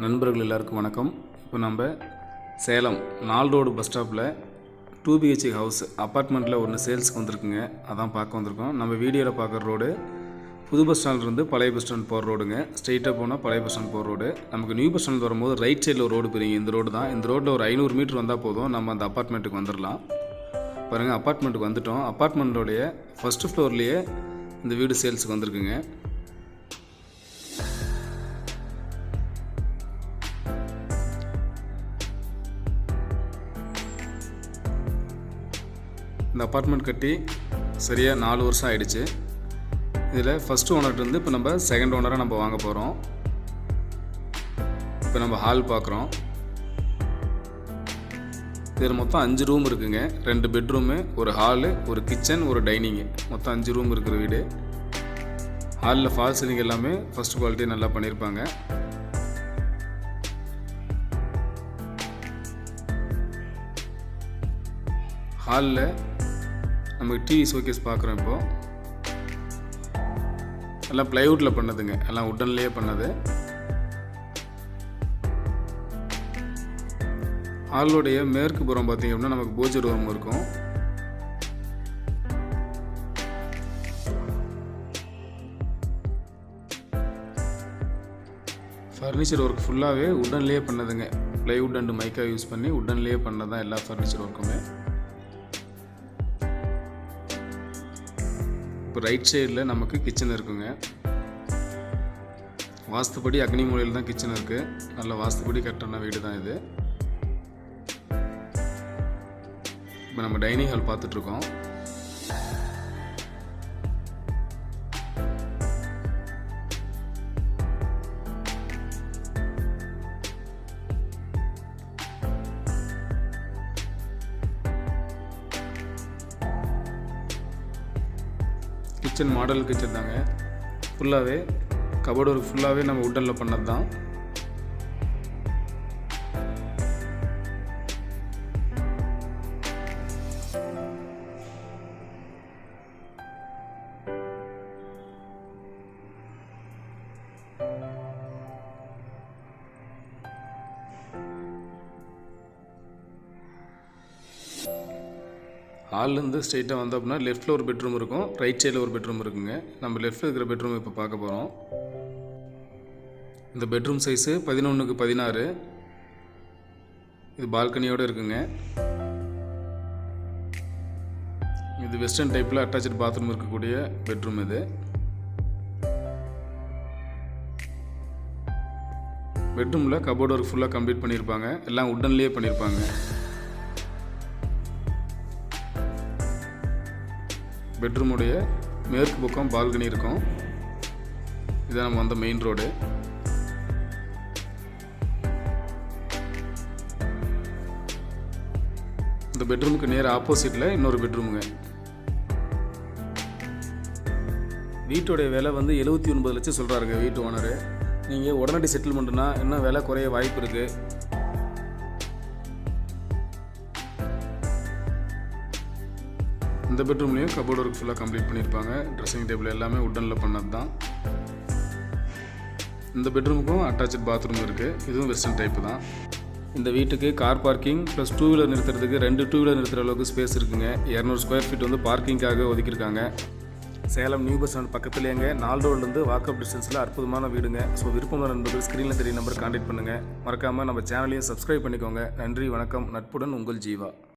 நண்பர்கள் எல்லாருக்கும் வணக்கம். இப்போ நம்ம சேலம் 4 ரோடு பஸ் ஸ்டாப்பில் 2 BHK ஹவுஸ் அப்பார்ட்மெண்ட்டில் ஒன்று சேல்ஸுக்கு வந்திருக்குங்க. அதான் பார்க்க வந்திருக்கோம். நம்ம வீடியோவில் பார்க்குற ரோடு புது பஸ் ஸ்டாண்ட்லேருந்து பழைய பஸ் ஸ்டாண்ட் போகிற ரோடுங்க. ஸ்ட்ரெயிட்டாக போனால் பழைய பஸ் ஸ்டாண்ட் போகிற ரோடு. நமக்கு நியூ பஸ் ஸ்டாண்ட் வரும்போது ரைட் சைடில் ஒரு ரோடு போகிறீங்க. இந்த ரோடு தான். இந்த ரோட்டில் ஒரு 500 மீட்டர் வந்தால் போதும், நம்ம அந்த அப்பார்ட்மெண்ட்டுக்கு வந்துடலாம். பாருங்கள், அப்பார்ட்மெண்ட்டுக்கு வந்துவிட்டோம். அப்பார்ட்மெண்ட்டோடைய ஃபஸ்ட்டு ஃப்ளோர்லேயே இந்த வீடு சேல்ஸுக்கு வந்திருக்குங்க. இந்த அப்பார்ட்மெண்ட் கட்டி சரியாக 4 வருஷம் ஆகிடுச்சு. இதில் ஃபஸ்ட்டு ஓனர்கிட்ட இப்போ நம்ம செகண்ட் ஓனராக நம்ம வாங்க போகிறோம். இப்போ நம்ம ஹால் பார்க்குறோம். இதில் மொத்தம் 5 ரூம் இருக்குங்க. 2 பெட்ரூமு, ஒரு ஹாலு, ஒரு கிச்சன், ஒரு டைனிங்கு, மொத்தம் 5 ரூம் இருக்கிற வீடு. ஹாலில் ஃபால் சீலிங் எல்லாமே ஃபஸ்ட் குவாலிட்டி நல்லா பண்ணியிருப்பாங்க. ஹாலில் நமக்கு டிவி ஷோகேஸ் பார்க்குறோம். இப்போது எல்லாம் ப்ளைவுட்டில் பண்ணதுங்க, எல்லாம் உட்டன்லேயே பண்ணது. ஹாலோடைய மேற்கு புறம் பார்த்திங்க அப்படின்னா நமக்கு பூஜை ரூம் இருக்கும். ஃபர்னிச்சர் ஒர்க் ஃபுல்லாகவே உட்டன்லேயே பண்ணதுங்க. ப்ளைவுட் அண்டு மைக்கா யூஸ் பண்ணி உட்டன்லேயே பண்ணதான் எல்லா ஃபர்னிச்சர் ஒர்க்குமே. இப்போ ரைட் சைடில் நமக்கு கிச்சன் இருக்குங்க. வாஸ்துப்படி அக்னி மூலையில் தான் கிச்சன் இருக்குது. நல்ல வாஸ்துப்படி கரெக்டான வீடு தான் இது. இப்போ நம்ம டைனிங் ஹால் பார்த்துட்ருக்கோம். கிச்சன் மாடல் கிச்சன் தாங்க. ஃபுல்லாகவே கபோர்டு ஒர்க் ஃபுல்லாகவே நம்ம உட்டனில் பண்ணது தான். ஹால்லேருந்து ஸ்ட்ரெயிட்டாக வந்தோம் அப்படின்னா லெஃப்ட்டில் ஒரு பெட்ரூம் இருக்கும், ரைட் சைடில் ஒரு பெட்ரூம் இருக்குங்க. நம்ம லெஃப்ட்டில் இருக்கிற பெட்ரூம் இப்போ பார்க்க போகிறோம். இந்த பெட்ரூம் சைஸு 11x16. இது பால்கனியோடு இருக்குங்க. இது வெஸ்டர்ன் டைப்பில் அட்டாச்சு பாத்ரூம் இருக்கக்கூடிய பெட்ரூம் இது. பெட்ரூமில் கபோர்டு ஒர்க் ஃபுல்லாக கம்ப்ளீட் பண்ணியிருப்பாங்க. எல்லாம் உட்டன்லேயே பண்ணியிருப்பாங்க. பெட்ரூமுடைய மேற்கு பக்கம் பால்கனி இருக்கும். இதான் நம்ம வந்த மெயின் ரோடு. இந்த பெட்ரூமுக்கு நேர் ஆப்போசிட்டில் இன்னொரு பெட்ரூமுங்க. வீட்டோடைய விலை வந்து 79 லட்சம் சொல்கிறாருங்க வீட்டு ஓனரு. நீங்கள் உடனடி செட்டில்மெண்ட்னா இன்னும் விலை குறைய வாய்ப்பு இருக்குது. இந்த பெட்ரூம்லேயும் கபோர்டு ஒர்க் ஃபுல்லாக கம்ப்ளீட் பண்ணியிருப்பாங்க. ட்ரெஸ்ஸிங் டேபிள் எல்லாமே உட்டனில் பண்ணது தான். இந்த பெட்ரூமுக்கும் அட்டாச்சு பாத்ரூம் இருக்குது. இதுவும் வெஸ்டர்ன் டைப்பு தான். இந்த வீட்டுக்கு கார் பார்க்கிங் ப்ளஸ் 2 வீலர் நிறுத்துறதுக்கு 2 2 வீலர் நிறுத்துகிற அளவுக்கு ஸ்பேஸ் இருக்குங்க. 200 ஸ்கொயர் ஃபீட் வந்து பார்க்கிங்காக ஒதுக்கியிருக்காங்க. சேலம் நியூ பஸ் ஸ்டாண்ட் பக்கத்துலேங்க 4 ரோட்லேருந்து வாக்கப் டிஸ்டன்ஸில் அற்புதமான வீடுங்க. ஸோ விருப்பமான நண்பர்கள் ஸ்க்ரீனில் தெரிய நம்பர் கான்டாக்ட் பண்ணுங்கள். மறக்காமல் நம்ம சேனலையும் சப்ஸ்கிரைப் பண்ணிக்கோங்க. நன்றி, வணக்கம். நட்புடன் உங்கள் ஜீவா.